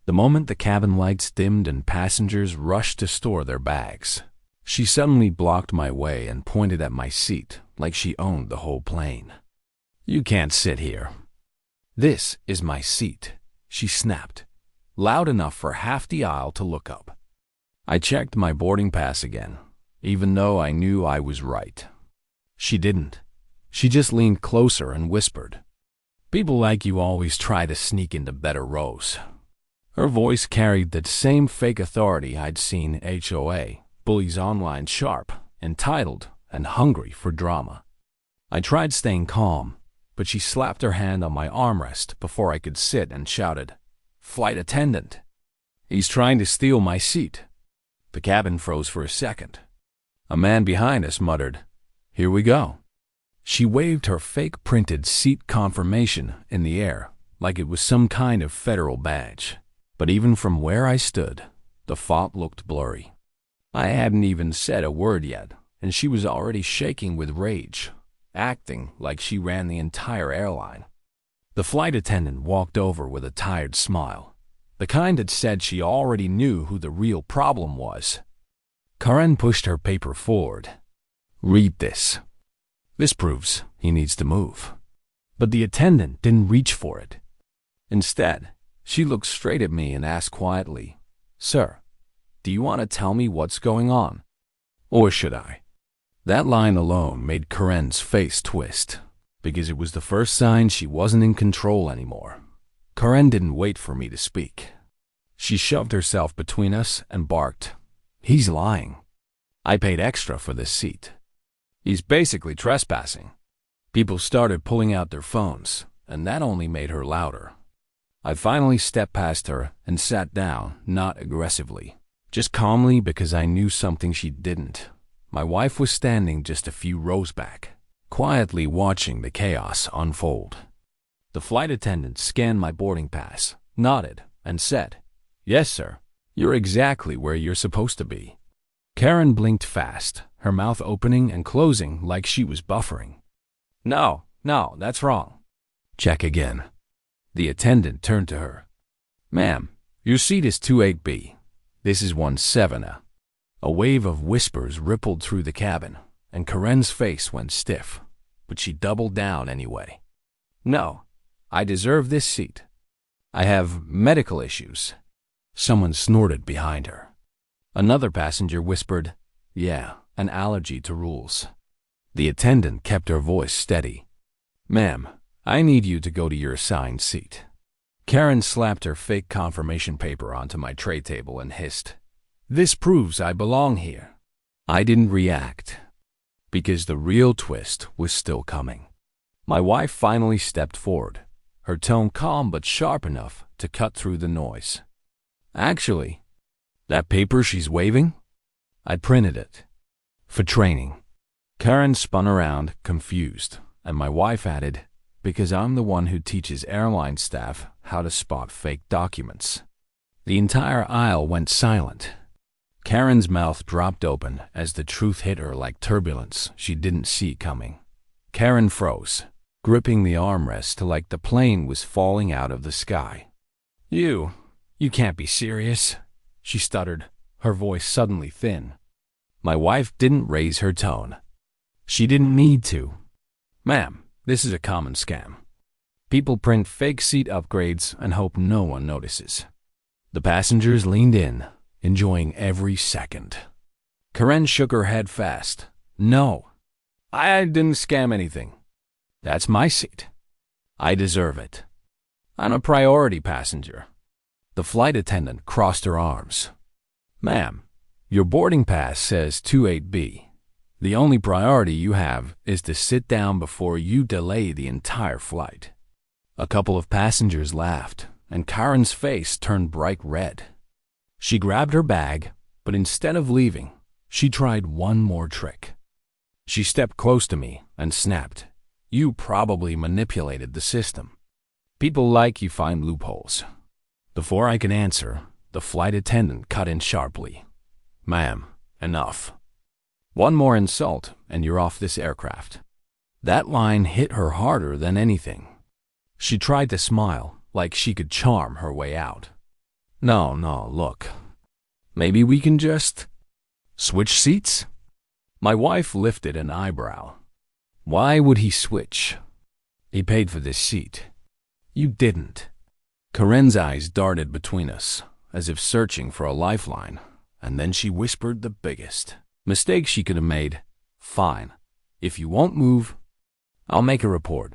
The moment the cabin lights dimmed and passengers rushed to store their bags, she suddenly blocked my way and pointed at my seat like she owned the whole plane. "You can't sit here." "This is my seat," she snapped, loud enough for half the aisle to look up. I checked my boarding pass again, even though I knew I was right. She didn't. She just leaned closer and whispered, "People like you always try to sneak into better rows." Her voice carried that same fake authority I'd seen HOA, Bullies Online sharp, entitled, and hungry for drama. I tried staying calm, but she slapped her hand on my armrest before I could sit and shouted, "Flight attendant! He's trying to steal my seat." The cabin froze for a second. A man behind us muttered, "Here we go." She waved her fake printed seat confirmation in the air like it was some kind of federal badge. But even from where I stood, the font looked blurry. I hadn't even said a word yet, and she was already shaking with rage, acting like she ran the entire airline. The flight attendant walked over with a tired smile, the kind that said she already knew who the real problem was. Karen pushed her paper forward. "Read this. This proves he needs to move." But the attendant didn't reach for it. Instead, she looked straight at me and asked quietly, "Sir, do you want to tell me what's going on? Or should I?" That line alone made Karen's face twist, because it was the first sign she wasn't in control anymore. Karen didn't wait for me to speak. She shoved herself between us and barked, "He's lying. I paid extra for this seat. He's basically trespassing." People started pulling out their phones, and that only made her louder. I finally stepped past her and sat down, not aggressively, just calmly because I knew something she didn't. My wife was standing just a few rows back, quietly watching the chaos unfold. The flight attendant scanned my boarding pass, nodded, and said, "Yes, sir. You're exactly where you're supposed to be." Karen blinked fast, her mouth opening and closing like she was buffering. No, that's wrong." "Check again." The attendant turned to her. "Ma'am, your seat is 28B. This is 17A." A wave of whispers rippled through the cabin, and Karen's face went stiff, but she doubled down anyway. "No, I deserve this seat. I have medical issues." Someone snorted behind her. Another passenger whispered, "Yeah, an allergy to rules." The attendant kept her voice steady. "Ma'am, I need you to go to your assigned seat." Karen slapped her fake confirmation paper onto my tray table and hissed, "This proves I belong here." I didn't react, because the real twist was still coming. My wife finally stepped forward, her tone calm but sharp enough to cut through the noise. "Actually, that paper she's waving? I printed it. For training." Karen spun around, confused, and my wife added, "Because I'm the one who teaches airline staff how to spot fake documents." The entire aisle went silent. Karen's mouth dropped open as the truth hit her like turbulence she didn't see coming. Karen froze, gripping the armrest like the plane was falling out of the sky. You can't be serious," she stuttered, her voice suddenly thin. My wife didn't raise her tone. She didn't need to. "Ma'am, this is a common scam. People print fake seat upgrades and hope no one notices." The passengers leaned in, enjoying every second. Karen shook her head fast. "No, I didn't scam anything. That's my seat. I deserve it. I'm a priority passenger." The flight attendant crossed her arms. "Ma'am, your boarding pass says 28B. The only priority you have is to sit down before you delay the entire flight." A couple of passengers laughed, and Karen's face turned bright red. She grabbed her bag, but instead of leaving, she tried one more trick. She stepped close to me and snapped, "You probably manipulated the system. People like you find loopholes." Before I could answer, the flight attendant cut in sharply. "Ma'am, enough. One more insult and you're off this aircraft." That line hit her harder than anything. She tried to smile like she could charm her way out. No, look. Maybe we can just switch seats? My wife lifted an eyebrow. Why would he switch? He paid for this seat. You didn't. Karen's eyes darted between us, as if searching for a lifeline, and then she whispered the biggest mistake she could have made. Fine. If you won't move, I'll make a report.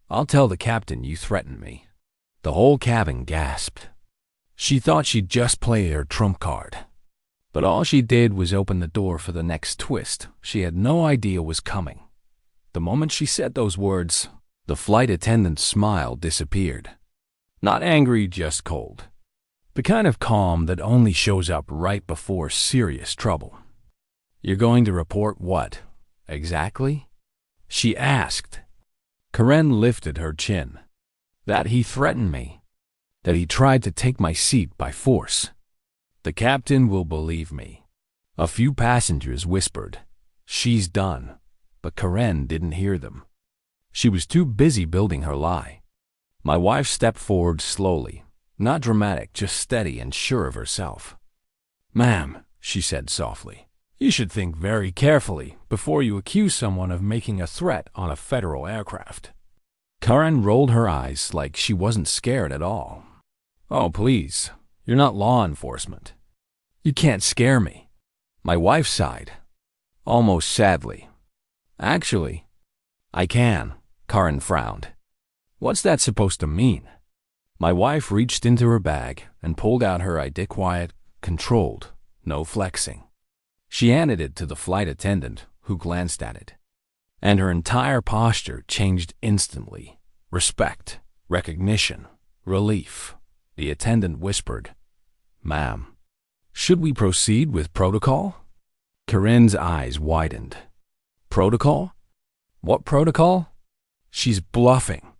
I'll tell the captain you threatened me. The whole cabin gasped. She thought she'd just played her trump card. But all she did was open the door for the next twist she had no idea was coming. The moment she said those words, the flight attendant's smile disappeared. Not angry, just cold. The kind of calm that only shows up right before serious trouble. You're going to report what, exactly? She asked. Karen lifted her chin. That he threatened me. That he tried to take my seat by force. The captain will believe me. A few passengers whispered, "She's done," but Karen didn't hear them. She was too busy building her lie. My wife stepped forward slowly, not dramatic, just steady and sure of herself. "Ma'am," she said softly, "you should think very carefully before you accuse someone of making a threat on a federal aircraft." Karen rolled her eyes like she wasn't scared at all. "Oh, please, you're not law enforcement. You can't scare me." My wife sighed, almost sadly. "Actually, I can," Karen frowned. "What's that supposed to mean?" My wife reached into her bag and pulled out her ID, quiet, controlled, no flexing. She handed it to the flight attendant, who glanced at it. And her entire posture changed instantly. Respect, recognition, relief. The attendant whispered, "Ma'am, should we proceed with protocol?" Karen's eyes widened. "Protocol? What protocol?" "She's bluffing."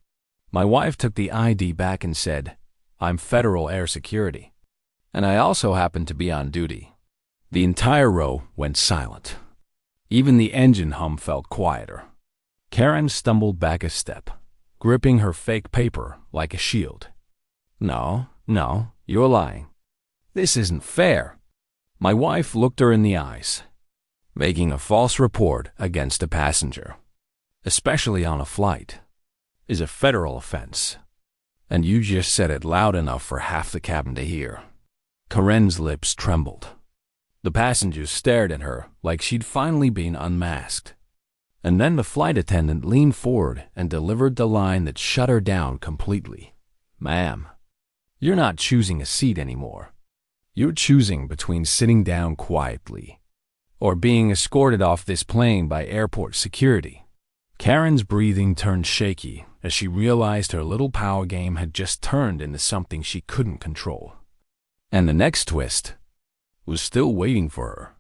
My wife took the ID back and said, "I'm Federal Air Security, and I also happen to be on duty." The entire row went silent. Even the engine hum felt quieter. Karen stumbled back a step, gripping her fake paper like a shield. No, you're lying. This isn't fair." My wife looked her in the eyes. Making a false report against a passenger, especially on a flight, is a federal offense. And you just said it loud enough for half the cabin to hear. Karen's lips trembled. The passengers stared at her like she'd finally been unmasked. And then the flight attendant leaned forward and delivered the line that shut her down completely. "Ma'am, you're not choosing a seat anymore. You're choosing between sitting down quietly or being escorted off this plane by airport security." Karen's breathing turned shaky as she realized her little power game had just turned into something she couldn't control. And the next twist was still waiting for her.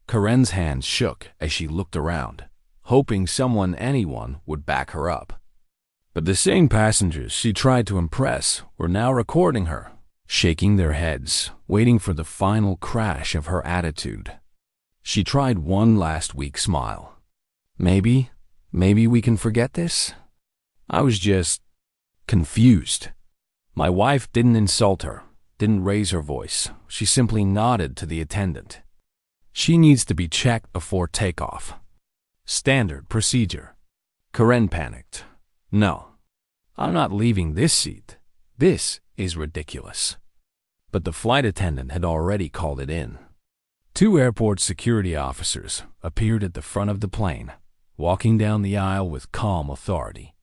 Karen's hands shook as she looked around, hoping anyone would back her up. But the same passengers she tried to impress were now recording her, shaking their heads, waiting for the final crash of her attitude. She tried one last weak smile. Maybe we can forget this? I was just confused." My wife didn't insult her, didn't raise her voice. She simply nodded to the attendant. "She needs to be checked before takeoff. Standard procedure." Karen panicked. "No, I'm not leaving this seat. This is ridiculous." But the flight attendant had already called it in. 2 airport security officers appeared at the front of the plane, walking down the aisle with calm authority.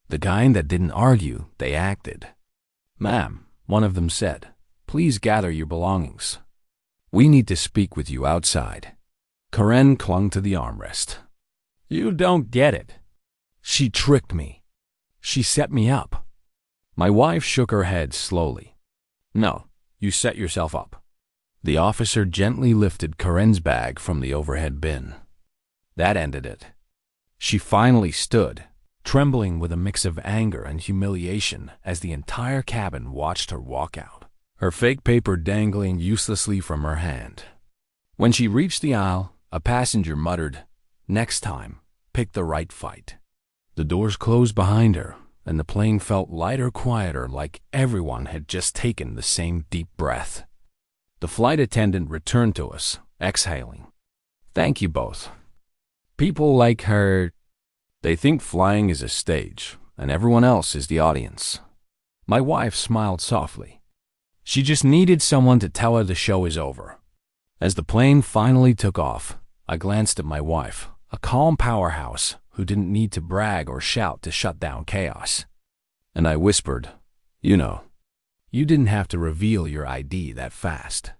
The kind that didn't argue, they acted. "Ma'am," one of them said, "please gather your belongings. We need to speak with you outside." Karen clung to the armrest. "You don't get it. She tricked me. She set me up." My wife shook her head slowly. "No, you set yourself up." The officer gently lifted Karen's bag from the overhead bin. That ended it. She finally stood, trembling with a mix of anger and humiliation as the entire cabin watched her walk out, her fake paper dangling uselessly from her hand. When she reached the aisle, a passenger muttered, "Next time, pick the right fight." The doors closed behind her, and the plane felt lighter, quieter, like everyone had just taken the same deep breath. The flight attendant returned to us, exhaling. "Thank you both. People like her, they think flying is a stage, and everyone else is the audience." My wife smiled softly. She just needed someone to tell her the show is over. As the plane finally took off, I glanced at my wife, a calm powerhouse who didn't need to brag or shout to shut down chaos. And I whispered, "You know, you didn't have to reveal your ID that fast."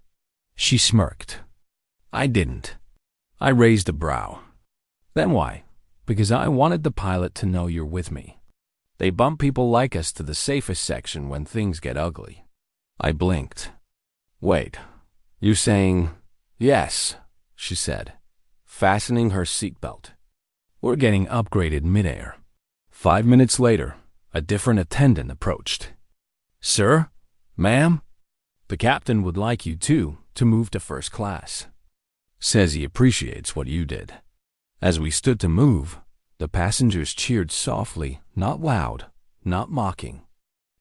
She smirked. "I didn't." I raised a brow. "Then why?" "Because I wanted the pilot to know you're with me. They bump people like us to the safest section when things get ugly." I blinked. "Wait, you saying—" "Yes," she said, fastening her seatbelt. "We're getting upgraded midair." 5 minutes later, a different attendant approached. "Sir? Ma'am? The captain would like you to move to first class. Says he appreciates what you did." As we stood to move, the passengers cheered softly, not loud, not mocking.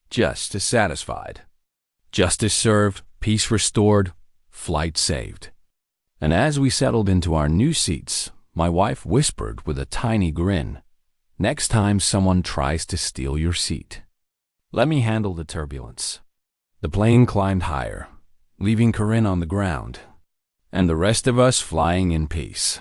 Just as satisfied. Justice served, peace restored, flight saved. And as we settled into our new seats, my wife whispered with a tiny grin, "Next time someone tries to steal your seat, let me handle the turbulence." The plane climbed higher, leaving Corinne on the ground, and the rest of us flying in peace.